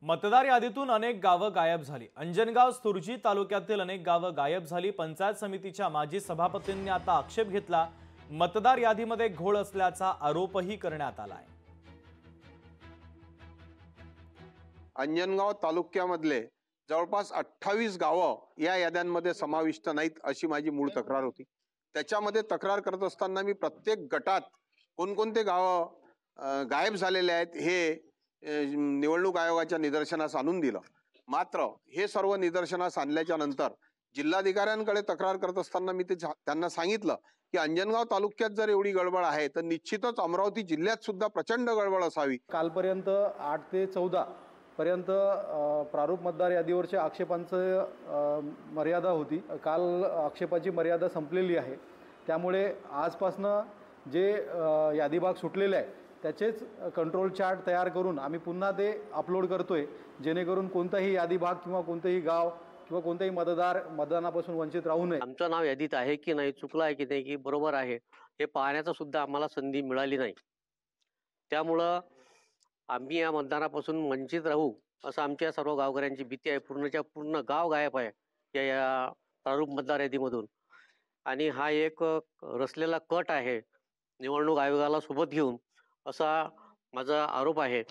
मतदार यादीतून अनेक गावं गायब झाली। अंजनगाव सुरजी तालुक्यातील अनेक गावं गायब झाली। पंचायत समितीच्या माजी सभापतींनी आता आक्षेप घेतला। मतदार यादीमध्ये घोळ असल्याचा आरोपही करण्यात आलाय। अंजनगाव तालुक्यामधले जवळपास 28 गावं या याद्यांमध्ये समाविष्ट नाहीत अशी माझी मूळ तक्रार होती। त्याच्यामध्ये तक्रार करत असताना मी प्रत्येक गटात कोणकोणते गावं गायब झालेले आहेत हे निवडणूक आयोगाच्या निदर्शनास आणून दिलं। मात्र हे सर्व निदर्शनास आणल्याच्या नंतर जिल्हाधिकाऱ्यांकडे तक्रार करत असताना मी त्यांना सांगितलं की अंजनगाव तालुक्यात जर एवढी गडबड आहे तर निश्चितच अमरावती जिल्ह्यात सुद्धा प्रचंड गडबड असावी। कालपर्यंत 8 ते 14 पर्यंत प्रारूप मतदार यादीवरच्या आक्षेपांचं मर्यादा होती। काल आक्षेपाची मर्यादा संपलेली आहे। त्यामुळे आजपासनं जे यादी भाग सुटलेले आहे त्याचेच कंट्रोल चार्ट तयार करून आम्ही पुन्हा ते अपलोड करतोय, जेणेकरून कोणताही यादी भाग किंवा कोणतेही गाव किंवा कोणतेही मतदार मतदानापासून वंचित राहू नये। आमचं नाव यादीत आहे की नाही, चुकलं आहे की नाही, की बरोबर आहे हे पाहण्याचा सुद्धा आम्हाला संधी मिळाली नाही। त्यामुळं आम्ही या मतदानापासून वंचित राहू असं आमच्या सर्व गावकऱ्यांची भीती आहे। पूर्णच्या पूर्ण गाव गायब आहे या प्रारूप मतदार यादीमधून आणि हा एक रचलेला कट आहे निवडणूक आयोगाला सोबत घेऊन, असा माझा आरोप आहे।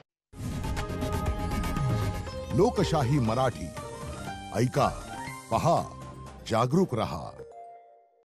लोकशाही मराठी ऐका, पहा, जागरूक रहा।